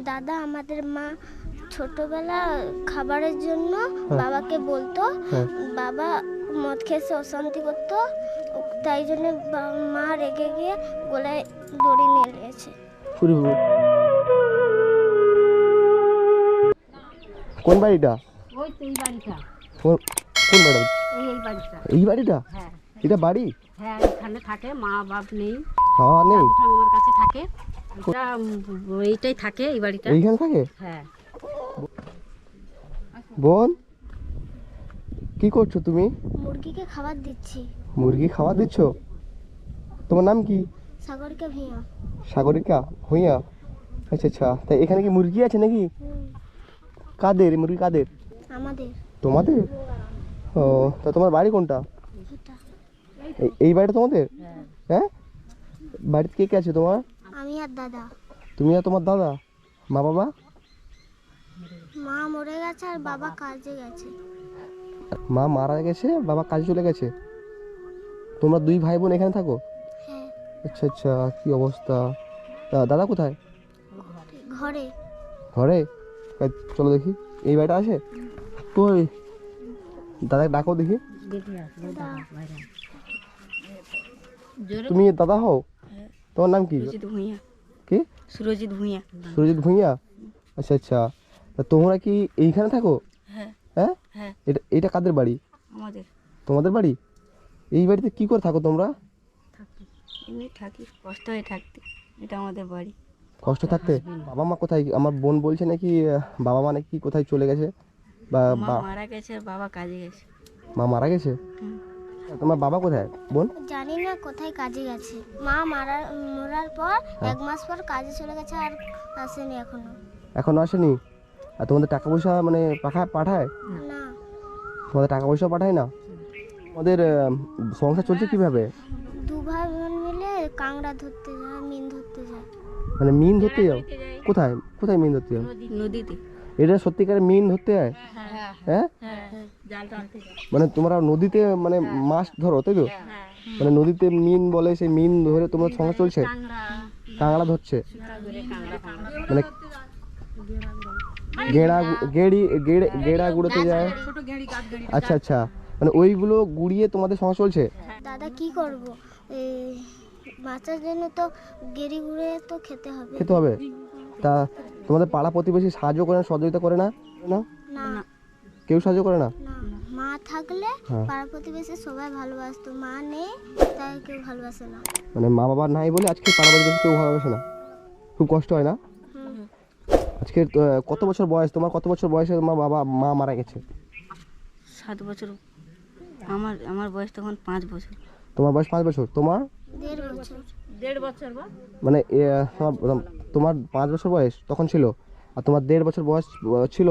দাদা আমাদের মা ছোটবেলা খাবারের জন্য বাবাকে বলতো, বাবা মদ খেয়ে অশান্তি করতো, তাই জন্য মা রেগে গিয়ে গলায় দড়ি নিয়ে নিয়েছে। কোন বাড়িটা? ওই তো এই বাড়িটা। কোন বাড়ি? এই বাড়িটা। এই বাড়িটা? হ্যাঁ। এটা বাড়ি? হ্যাঁ, এখানে থাকে, মা বাপ নেই, হ্যাঁ নেই, আমার কাছে থাকে। এইটাই থাকে, এই বাড়িটা এইখানে থাকে। হ্যাঁ। বোন, কি করছো তুমি? মুরগিকে খাবার দিচ্ছি। মুরগি খাবার দিচ্ছ? তোমার নাম কি? সাগরিকা ভূঁইয়া। সাগরিকা ভূঁইয়া? আচ্ছা আচ্ছা, তাই এখানে কি মুরগি আছে নাকি? কাদের মুরগি? কাদের? আমাদের। তোমাদের? ও, তা তোমার বাড়ি কোনটা? এই বাড়িটা তোমাদের? হ্যাঁ। বাড়িতে কে কে আছে তোমার? আমি আর দাদা। তুমি আর তোমার দাদা? মা বাবা? মা মরে গেছে আর বাবা কাজে গেছে। মা মারা গেছে, বাবা কাজে চলে গেছে। তোমরা দুই ভাই বোন এখানে থাকো? হ্যাঁ। আচ্ছা আচ্ছা, কি অবস্থা। দাদা কোথায়? ঘরে। ঘরে? চলো দেখি, এই বাড়িটা আছে কই? দাদাকে ডাকো দেখি। তুমি দাদা হও? তোমার নাম কি? কি? সুরজিৎ ভূঁইয়া। সুরজিৎ ভূঁইয়া? আচ্ছা আচ্ছা, তা তোমরা কি এইখানে থাকো? হ্যাঁ। হ্যাঁ। হ্যাঁ, এটা কাদের বাড়ি? আমাদের। তোমাদের বাড়ি? এই বাড়িতে কি করে থাকো তোমরা? এমনি থাকি, কষ্ট হয়ে থাকতে। এটা আমাদের বাড়ি। কষ্ট থাকতে? বাবা মা কোথায়? আমার বোন বলছে নাকি বাবা মা নাকি কোথায় চলে গেছে, বা মা মারা গেছে আর বাবা কাজে গেছে। মা মারা গেছে? তোমার বাবা কোথায় বোন? জানি না কোথায় কাজে গেছে। মা মরার পর 1 মাস পর কাজে চলে গেছে আর আসেনি এখনো। এখনো আসেনি? আর তোমাদের টাকা পয়সা মানে পাঠায়? না। তোমাদের টাকা পয়সা পাঠায় না? তোমাদের সংসার চলছে কিভাবে? 2 ভাই বোন মিলে কাঁকড়া ধরতে যায়, মিন ধরতে যায়। মানে মিন ধরতে যাও? কোথায় কোথায় মিন ধরতে যাও? নদীতে। এটা সত্যিকারে মিন ধরতে যায়? হ্যাঁ। মানে তোমরা নদীতে মানে মাছ ধরো তাই তো? মানে নদীতে মিন বলে, সেই মিন ধরে তোমার সংসার চলছে? কাঁকড়া ধরছে মানে গেড়া গুড়োতে যায়? আচ্ছা আচ্ছা, মানে ওইগুলো গুড়িয়ে তোমাদের সংসার চলছে? দাদা কি করব, বাঁচার জন্য তো গেড়ি গুড়ে তো খেতে হবে। তা তোমাদের পাড়া প্রতিবেশী সাহায্য করে না, সহযোগিতা করে না? না, না। কেউ সাহায্য করে না? না, মা থাকলে পাড়া প্রতিবেশী সবাই ভালোবাসতো, মা নেই তাই কেউ ভালোবাসে না। মানে মা বাবা নাই বলে আজকে পাড়া প্রতিবেশী কেউ ভালোবাসে না? খুব কষ্ট হয় না? আজকে কত বছর বয়স তোমার? কত বছর বয়সে তোমার মা মারা গেছে? 7 বছর। আমার বয়স তখন 5 বছর। তোমার বয়স 5 বছর? তোমার? 1.5 বছর। মানে তোমার 5 বছর বয়স তখন ছিল, আর তোমার 1.5 বছর বয়স ছিল?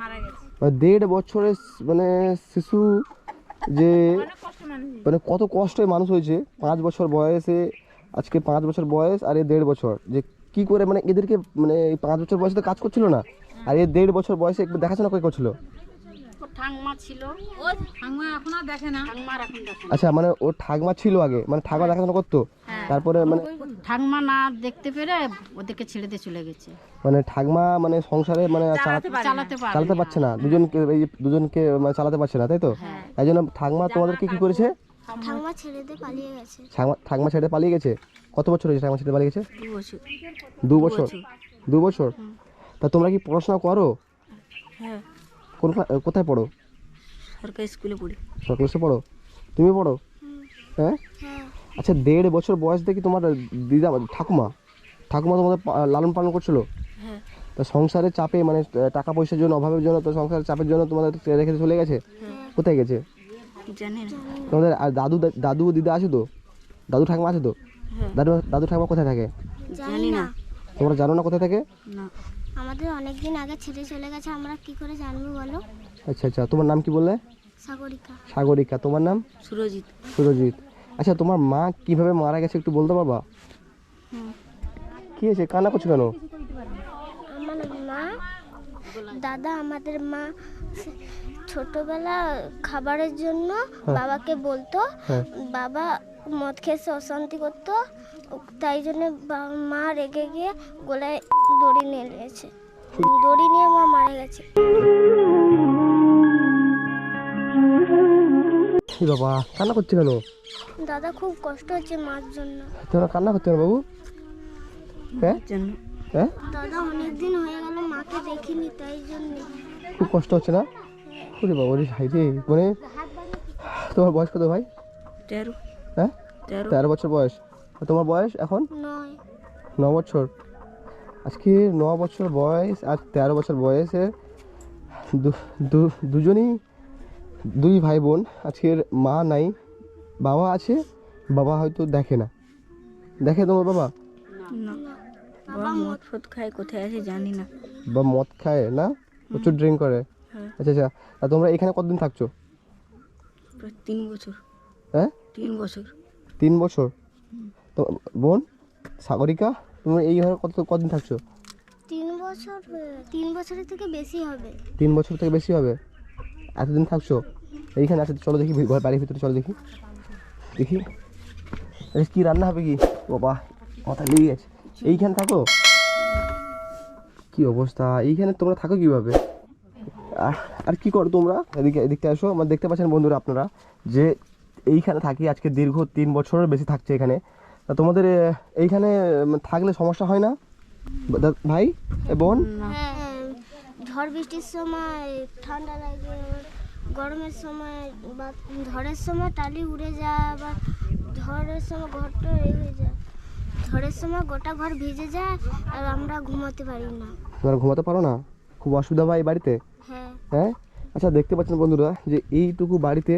মারা গেছে। মানে 1.5 বছরের মানে শিশু যে মানে কত কষ্টে মানুষ হয়েছে 5 বছর বয়সে। আজকে 5 বছর বয়স আর 1.5 বছর, যে কি করে মানে এদেরকে মানে এই 5 বছর বয়সে তো কাজ করছিল না, আর 1.5 বছর বয়সে একটু দেখাশোনা করে করছিল। ঠাকমা ছিল, ও ঠাকমা এখন আর দেখে না। ঠাকমা এখন দেখে না। আচ্ছা, মানে ওর ঠাকমা ছিল আগে, মানে ঠাকমা দেখাশোনা করতো, তারপরে মানে ঠাকমা না দেখতে পেরে ওদেরকে ছেড়ে দিয়ে চলে গেছে। মানে ঠাকমা মানে সংসারে মানে চালাতে পারছে না, দুজনকে মানে চালাতে পারছে না, তাই তো? তাই জন্য ঠাকমা তোমাদেরকে কি করেছে? ঠাকুমা ছেড়ে দিয়ে পালিয়ে গেছে। ঠাকমা ছেড়ে পালিয়ে গেছে? কত বছর হয়েছে ঠাকমা ছেড়ে পালিয়ে গেছে? 2 বছর। 2 বছর? 2 বছর? তা তোমরা কি পড়াশোনা করো? হ্যাঁ। কোথায় পড়ো? সরকারি স্কুলে পড়ি। সরকারি স্কুলে পড়ো? তুমি পড়ো? হ্যাঁ। আচ্ছা, 1.5 বছর বয়স থেকে তোমার দিদা ঠাকুমা তোমাদের লালন পালন করছিল? হ্যাঁ। তা সংসারের চাপে মানে টাকা পয়সার জন্য, অভাবের জন্য, তো সংসারের চাপের জন্য তোমাদের রেখে চলে গেছে? কোথায় গেছে জানি না। তোমাদের? আর দাদু দিদা আছে তো? দাদু ঠাকুমা আছে তো? দাদু ঠাকুমা কোথায় থাকে? জানি না। তোমরা জানো না কোথায় থাকে? না। আমাদের অনেক দিন আগে ছেড়ে চলে গেছে, আমরা কি করে জানবো বলো? আচ্ছা আচ্ছা, তোমার নাম কি বললে? সাগরিকা। সাগরিকা। তোমার নাম? সুরজিৎ। আচ্ছা, তোমার মা কিভাবে মারা গেছে একটু বলতে পারবা? কি হয়েছে, কান্না করছো কেন? আমার মা, দাদা আমাদের মা ছোটবেলা খাবারের জন্য বাবাকে বলতো, বাবা মদ খেয়ে অশান্তি করতো, তাই জন্য মা রেগে গিয়ে গলায় দড়ি নিয়ে নিয়েছে, দড়ি নিয়ে মা মারা গেছে। কি বাবা কান্না করছে কেন? দাদা খুব কষ্ট হচ্ছে মার জন্য। তোমরা কান্না করছে না বাবু? হ্যাঁ হ্যাঁ, দাদা অনেকদিন হয়ে গেল মাকে দেখিনি, তাই জন্য খুব কষ্ট হচ্ছে না? ওরে বাবা রে ভাই রে, মানে তোমার বয়স কত ভাই? 13। হ্যাঁ 13 বছর বয়স। আর তোমার বয়স এখন? 9 বছর। আজকে 9 বছর বয়স আর 13 বছর বয়সে দুজনই দুই ভাই বোন। আজকের মা নাই, বাবা আছে, বাবা হয়তো দেখে না। দেখে তোমার বাবা? না, বাবা মদ ফদ খায়, কোথায় আছে জানি না। বা মদ খায় না, প্রচুর ড্রিঙ্ক করে? হ্যাঁ। আচ্ছা আচ্ছা, আর তোমরা এখানে কতদিন থাকছো? প্রায় 3 বছর। হ্যাঁ 3 বছর। 3 বছর। তো বোন সাগরিকা, তুমি এই ঘরে কতদিন থাকছো? 3 বছর, 3 বছরের থেকে বেশি হবে। 3 বছর থেকে বেশি হবে। এতদিন থাকছো এইখানে? আচ্ছা চলো দেখি ঘর বাড়ির ভিতরে, চলো দেখি দেখি কি রান্না হবে। কি বাবা মাথা লেগে গেছে। এইখানে থাকো? কি অবস্থা, এইখানে তোমরা থাকো কিভাবে? আর কি করো তোমরা? এদিকটা আসো। আমার দেখতে পাচ্ছেন বন্ধুরা আপনারা যে এইখানে থাকি আজকে দীর্ঘ 3 বছরের বেশি থাকছে এখানে। তা তোমাদের এইখানে থাকলে সমস্যা হয় না ভাই বোন? হ্যাঁ, ঝড় বৃষ্টির সময় ঠান্ডা লাগে, গরমের সময় বা ঝড়ের সময় টালি উড়ে যায়, আবার ঝড়ের সময় ঘরটা হয়ে যায়, ঝড়ের সময় গোটা ঘর ভিজে যায় আর আমরা ঘুমাতে পারি না। তোমরা ঘুমাতে পারো না? খুব অসুবিধা হয় এই বাড়িতে? হ্যাঁ হ্যাঁ। আচ্ছা দেখতে পাচ্ছেন বন্ধুরা যে এইটুকু বাড়িতে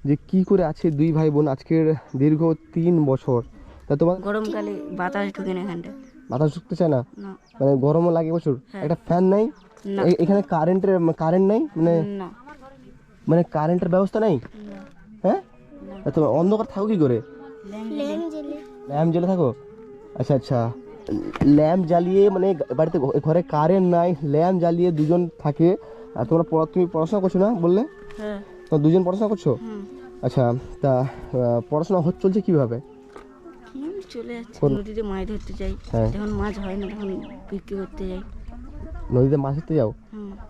যে কি করে আছে দুই ভাই বোন আজকের দীর্ঘ 3 বছর। তা তোমার গরমকালে বাতাস ঢুকে না এখানটা। বাতাস ঢুকতে চায় না? না। মানে গরমও লাগে প্রচুর? একটা ফ্যান নাই? না। এখানে কারেন্ট নেই? না। মানে কারেন্টের ব্যবস্থা নেই? না। হ্যাঁ। তা তোমার অন্ধকার থাকো কি করে? ল্যাম্প জ্বেলে। ল্যাম্প জ্বেলে থাকো? আচ্ছা আচ্ছা, ল্যাম্প জ্বালিয়ে মানে বাড়িতে ঘরে কারেন্ট নাই, ল্যাম্প জ্বালিয়ে দুজন থাকে। আর তোমরা তুমি পড়াশোনা করছো না বললে? হ্যাঁ। তো দুজন পড়াশোনা করছো? আচ্ছা, তা পড়াশোনা চলছে কিভাবে? চলে যাচ্ছে, নদীতে মাছ ধরতে যাই, হ্যাঁ। যখন মাছ হয় না তখন বিক্রি করতে যাই। নদীতে মাছ ধরতে যাও?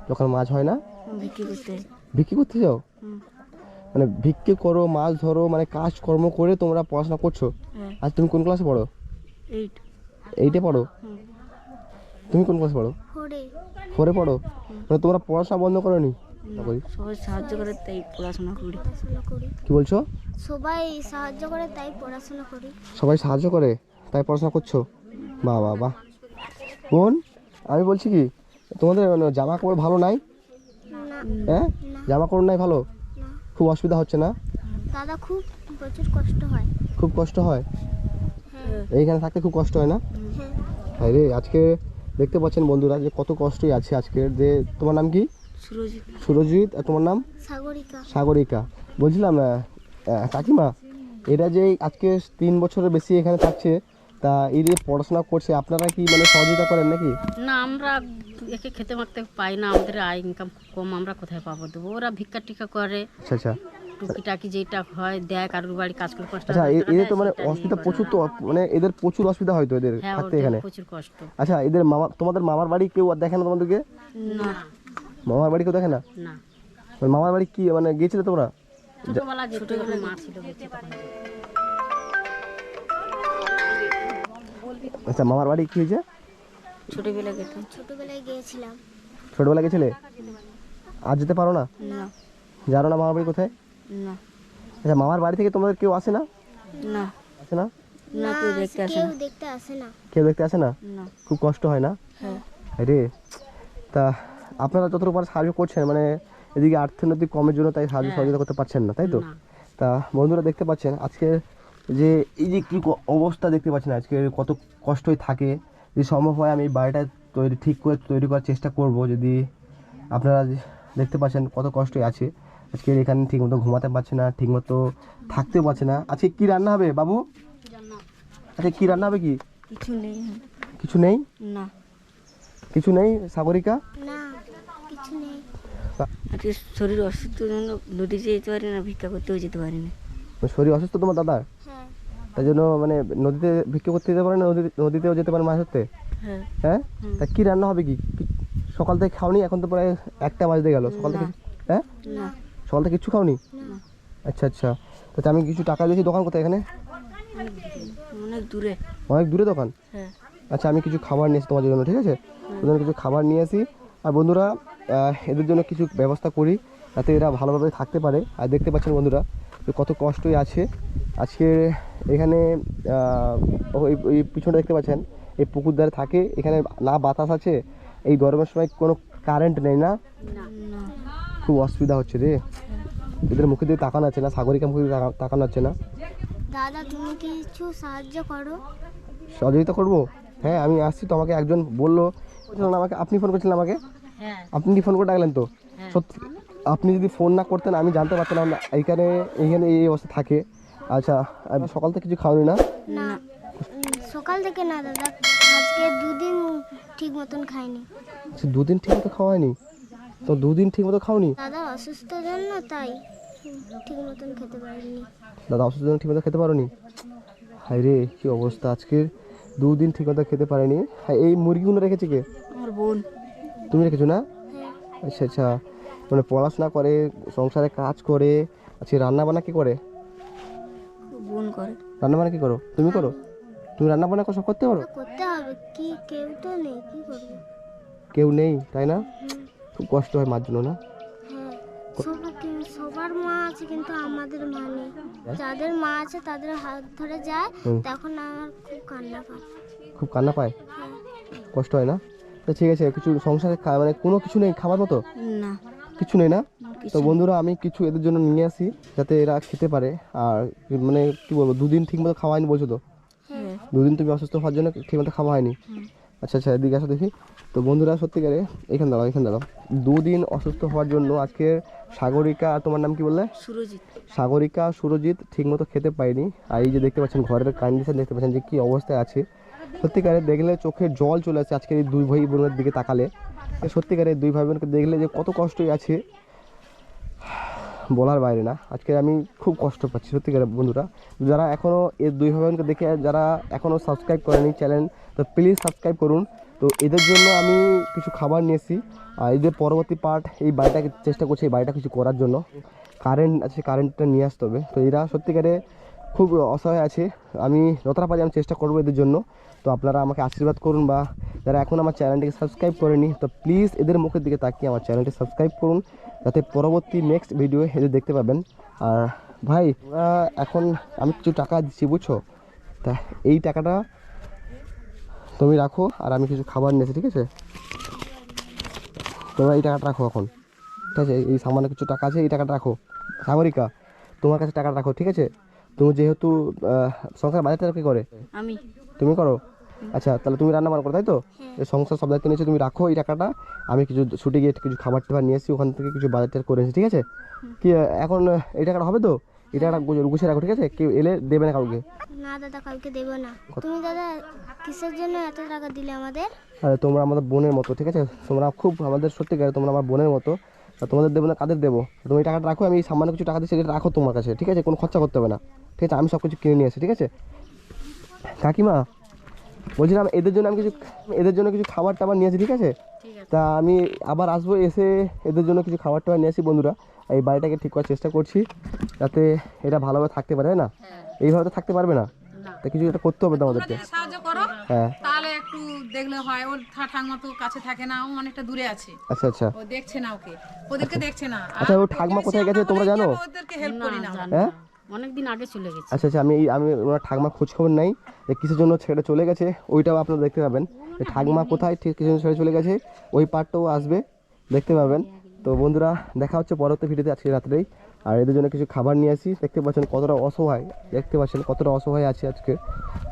যখন মাছ হয় না বিক্রি করতে যাই। ভিক্ষি করতে যাও? হুম। মানে ভিক্ষি করো, মাছ ধরো, মানে কাজকর্ম করে তোমরা পড়াশোনা করছো? হ্যাঁ। আর তুমি কোন ক্লাসে পড়ো? 8। 8-এ পড়ো? তুমি কোন ক্লাসে পড়ো? 4-এ পড়ো? মানে তোমরা পড়াশোনা বন্ধ করোনি? সবাই সাহায্য করে তাই পড়াশোনা করি। কি বলছো? সবাই সাহায্য করে তাই পড়াশোনা করি। সবাই সাহায্য করে তাই পড়াশোনা করছো? বাহ বাহ বাহ। বোন আমি বলছি কি, তোমাদের জামা কাপড় ভালো নাই? না হ্যাঁ, জামা কাপড় নাই ভালো? না, খুব অসুবিধা হচ্ছে না? দাদা খুব প্রচুর কষ্ট হয়। খুব কষ্ট হয়? হ্যাঁ এইখানে থাকতে খুব কষ্ট হয় না? হ্যাঁ। হায় রে, আজকে দেখতে পাচ্ছেন বন্ধুরা যে কত কষ্টই আছে আজকের। যে তোমার নাম কি? সুরজিৎ। সুরজিৎ। আর তোমার নাম? সাগরিকা। সাগরিকা। বলছিলাম কাকিমা, এরা যে আজকে 3 বছরের বেশি এখানে থাকছে, তা এই যে পড়াশোনা করছে আপনারা কি মানে সহযোগিতা করেন নাকি? না, আমরা একে খেতে মারতে পাই না, আমাদের আয় ইনকাম কম, আমরা কোথায় পাবো দেবো? ওরা ভিক্ষা টিকা করে, আচ্ছা আচ্ছা টুকিটাকি যেটা হয় দেয়, কারোর বাড়ি কাজ করে 5 টাকা আচ্ছা, 10 টাকা এদের দেয়, তো মানে সেটা নিয়ে অসুবিধা করে। প্রচুর, তো মানে এদের প্রচুর অসুবিধা হয়তো এদের হ্যাঁ, থাকতে ওদের এখানে। প্রচুর কষ্ট। আচ্ছা, এদের তোমাদের মামার বাড়ি কেউ আর দেখে না তোমাদেরকে? না মামার বাড়ি কেউ দেখে না? না, মানে মামার বাড়ি কি মানে গিয়েছিলে তোমরা? ছোটবেলা যেতে গেলে মা ছিল বেঁচে তখন। আচ্ছা, মামার বাড়ি কি হয়েছে? ছোটবেলায় গেতাম। ছোটবেলায় গিয়েছিলাম। ছোটবেলা গেছিলে? আজ যেতে পারো না? না। জানো না মামার বাড়ি কোথায়? না। আচ্ছা, মামার বাড়ি থেকে তোমাদের কেউ আসে না? না। আসে না? না, কেউ দেখতে আসে কেউ না। দেখতে আসে না। কেউ দেখতে আসে না? না। খুব কষ্ট হয় না? হ্যাঁ। আরে, তা আপনারা যতটুকু পারে সাহায্য করছেন, মানে এদিকে অর্থনৈতিক কমের জন্য তাই সাহায্য সহযোগিতা করতে পারছেন না, তাই তো? না। তা বন্ধুরা দেখতে পাচ্ছেন আজকে যে এই যে কি অবস্থা দেখতে পাচ্ছেন, আজকে কত কষ্টই থাকে। যদি সম্ভব হয় আমি বাড়িটা তৈরি করার চেষ্টা করব। যদি আপনারা দেখতে পাচ্ছেন কত কষ্টই আছে আজকে এখানে, ঠিকমতো ঘুমাতে পারছে না, ঠিকমতো থাকতেও পারছে না। আজকে কি রান্না হবে বাবু? আচ্ছা, কি রান্না হবে? কি কিছু নেই। কিছু নেই? না। কিছু নেই সাগরিকা? না, কিছু নেই। আজকে শরীর অসুস্থ জন্য নদীতে যেতে পারি না, ভিক্ষা করতেও যেতে পারি না। শরীর অসুস্থ তোমার দাদার? হ্যাঁ তাই জন্য মানে নদীতে ভিক্ষা করতে যেতে পারে না, নদীতেও যেতে পারে মাছ ধরতে। হ্যাঁ হ্যাঁ, তা কি রান্না হবে সকাল থেকে খাওনি? এখন তো প্রায় 1টা বাজতে গেল, সকাল থেকে হ্যাঁ না সকাল থেকে কিচ্ছু খাওনি? আচ্ছা আচ্ছা, তাতে আমি কিছু টাকা দিয়েছি। দোকান কোথায় এখানে? অনেক দূরে। অনেক দূরে দোকান? হ্যাঁ আচ্ছা, আমি কিছু খাবার নিয়ে আসি তোমার জন্য, ঠিক আছে? ওদের জন্য কিছু খাবার নিয়ে আসি। আর বন্ধুরা এদের জন্য কিছু ব্যবস্থা করি যাতে এরা ভালোভাবে থাকতে পারে। আর দেখতে পাচ্ছেন বন্ধুরা যে কত কষ্টই আছে আজকে এখানে। ওই পিছনে দেখতে পাচ্ছেন এই পুকুর ধারে থাকে, এখানে না বাতাস আছে, এই গরমের সময় কোনো কারেন্ট নেই না, খুব অসুবিধা হচ্ছে রে। এদের মুখে দিয়ে তাকানো আছে না, সাগরিকা মুখে দিয়ে তাকানো আছে না। দাদা তুমি কিছু সাহায্য করো। সহযোগিতা করবো? হ্যাঁ, আমি আসছি। তো আমাকে একজন বললো আমাকে, আপনি ফোন করেছিলেন আমাকে? হ্যাঁ আপনি কি ফোন করে ডাকলেন? তো সত্যি আপনি যদি ফোন না করতেন আমি জানতে পারতাম না এইখানে এই অবস্থা থাকে। আচ্ছা, আমি সকাল থেকে কিছু খাওনি না? না সকাল থেকে না দাদা, আজকে 2 দিন ঠিক মতন খাইনি। আচ্ছা, 2 দিন ঠিক মতো খাওয়া হয়নি? তো 2 দিন ঠিক মতো খাওনি? দাদা অসুস্থ জন্য তাই ঠিক মতন খেতে পারিনি। দাদা অসুস্থ জন্য ঠিক মতো খেতে পারোনি? হায় রে, কি অবস্থা আজকের। 2 দিন ঠিক মতো খেতে পারেনি। হ্যাঁ, এই মুরগিগুলো রেখেছে কে? আমার বোন। তুমি রেখেছো না? হ্যাঁ আচ্ছা আচ্ছা, মানে পড়াশোনা করে, সংসারে কাজ করে। আচ্ছা, রান্না বান্না কি করে? বোন করে। রান্না বান্না কি করো? তুমি করো? তুমি রান্না বান্না সব করতে পারো? করতে হবে, কি কেউ তো নেই, কি করবো? কেউ নেই তাই না? খুব কষ্ট হয় মার জন্য না? হ্যাঁ, সবার মা আছে কিন্তু আমাদের মা নেই। যাদের মা আছে তাদের হাত ধরে যায়, তখন আমার খুব কান্না পায়। খুব কান্না পায়, হ্যাঁ কষ্ট হয় না? তো ঠিক আছে, কিছু সংসারে মানে কোনো কিছু নেই খাবার মতো? না কিছু নেই না? তো বন্ধুরা আমি কিছু এদের জন্য নিয়ে আসি যাতে এরা খেতে পারে। আর মানে কি বলবো, 2 দিন ঠিক মতো খাওয়া হয়নি বলছো তো? হ্যাঁ 2 দিন তুমি অসুস্থ হওয়ার জন্য ঠিক মতো খাওয়া হয়নি? আচ্ছা আচ্ছা, এদিকে আসো দেখি। তো বন্ধুরা সত্যিকারে এখানে দাঁড়াও, এখানে দাঁড়াও। 2 দিন অসুস্থ হওয়ার জন্য আজকে সাগরিকা, আর তোমার নাম কি বললে? সুরজিৎ। সাগরিকা, সুরজিৎ ঠিক মতো খেতে পায়নি। আর এই যে দেখতে পাচ্ছেন ঘরের কন্ডিশন, দেখতে পাচ্ছেন যে কী অবস্থায় আছে। সত্যিকারে দেখলে চোখের জল চলে আসে আজকের এই 2 ভাই বোনের দিকে তাকালে। সত্যিকারে 2 ভাই বোনকে দেখলে যে কত কষ্টই আছে বলার বাইরে না। আজকে আমি খুব কষ্ট পাচ্ছি সত্যিকারে। বন্ধুরা যারা এখনও এই 2 ভাই বোনকে দেখে যারা এখনও সাবস্ক্রাইব করেনি চ্যানেল, তো প্লিজ সাবস্ক্রাইব করুন। তো এদের জন্য আমি কিছু খাবার নিয়েছি। আর এদের পরবর্তী পার্ট এই বাড়িটাকে চেষ্টা করছি, এই বাড়িটা কিছু করার জন্য। কারেন্ট আছে, কারেন্টটা নিয়ে আসতে হবে। তো এরা সত্যিকারে খুব অসহায় আছে। আমি যতটা পারি আমি চেষ্টা করবো এদের জন্য। তো আপনারা আমাকে আশীর্বাদ করুন, বা যারা এখন আমার চ্যানেলটিকে সাবস্ক্রাইব করেনি তো প্লিজ এদের মুখের দিকে তাকিয়ে আমার চ্যানেলটি সাবস্ক্রাইব করুন, যাতে পরবর্তী নেক্সট ভিডিও এদের দেখতে পাবেন। আর ভাই এখন আমি কিছু টাকা দিচ্ছি বুঝছো, তা এই টাকাটা তুমি রাখো, আর আমি কিছু খাবার নিয়েছি, ঠিক আছে? তোমরা এই টাকাটা রাখো এখন, ঠিক আছে? এই সামান্য কিছু টাকা আছে, এই টাকাটা রাখো। সাগরিকা তোমার কাছে টাকাটা রাখো, ঠিক আছে? তুমি যেহেতু সংসার বাজারটা কি করে? আমি। তুমি করো? আচ্ছা, তাহলে তুমি রান্না বান্না করো তাই তো? এই সংসার সব দায়িত্ব নিয়েছে, তুমি রাখো এই টাকাটা। আমি কিছু ছুটে গিয়ে কিছু খাবার টাবার নিয়ে এসেছি, ওখান থেকে কিছু বাজার টাজার করে এসেছি, ঠিক আছে? কি এখন এই টাকাটা হবে তো? এই টাকাটা গুছিয়ে রাখো, ঠিক আছে? কেউ এলে দেবে না কাউকে। না দাদা, কালকে দেবো না। তুমি দাদা কিসের জন্য এত টাকা দিলে আমাদের? আরে তোমরা আমাদের বোনের মতো, ঠিক আছে? তোমরা খুব আমাদের সত্যিকারে, তোমরা আমার বোনের মতো। আর তোমাদের দেবো না কাদের দেবো? তুমি এই টাকাটা রাখো, আমি সামান্য কিছু টাকা দিচ্ছি, এটা রাখো তোমার কাছে, ঠিক আছে? কোনো খরচা করতে হবে না, ঠিক আছে? আমি সব কিছু কিনে নিয়ে আসি, ঠিক আছে? কাকিমা বলছিলাম এদের জন্য কিছু খাবার টাবার নিয়েছি, ঠিক আছে? তা আমি আবার আসবো, এসে এদের জন্য কিছু খাবার টাবার নিয়ে আসি। বন্ধুরা এই বাড়িটাকে ঠিক করার চেষ্টা করছি যাতে এটা ভালোভাবে থাকতে পারে, না এইভাবে তো থাকতে পারবে না। তা কিছু একটা করতে হবে তো আমাদেরকে। সাহায্য করো, হ্যাঁ তাহলে একটু দেখলে হয়। ওর ঠাকমা তো কাছে থাকে না, ও অনেকটা দূরে আছে। আচ্ছা আচ্ছা ও দেখছে না, ওদেরকে দেখছে না। আর আচ্ছা, ও ঠাকমা কোথায় গেছে তোমরা জানো? ওদেরকে হেল্প করি না। হ্যাঁ অনেকদিন আগে চলে গেছে। আচ্ছা আচ্ছা, আমি ওনার ঠাকমা খোঁজ খবর নাই যে কিসের জন্য ছেড়ে চলে গেছে, ওইটাও আপনারা দেখতে পাবেন যে ঠাকমা কোথায় ঠিক কিসের জন্য ছেড়ে চলে গেছে, ওই পার্টটাও আসবে, দেখতে পাবেন। তো বন্ধুরা দেখা হচ্ছে পরবর্তী ভিডিওতে আজকে রাত্রেই। আর এদের জন্য কিছু খাবার নিয়ে আসি। দেখতে পাচ্ছেন কতটা অসহায়, দেখতে পাচ্ছেন কতটা অসহায় আছে আজকে।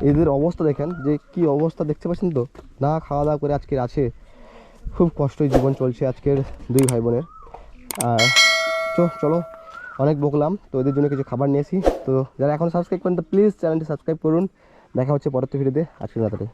এদের অবস্থা দেখেন যে কি অবস্থা, দেখতে পাচ্ছেন তো? না খাওয়া দাওয়া করে আজকের আছে, খুব কষ্টই জীবন চলছে আজকের 2 ভাই বোনের। আর চলো অনেক বকলাম, তো এদের জন্য কিছু খাবার নিয়েছি। তো যারা এখন সাবস্ক্রাইব করেন তো প্লিজ চ্যানেলটি সাবস্ক্রাইব করুন। দেখা হচ্ছে পরবর্তী ভিডিওতে আজকে রাতে।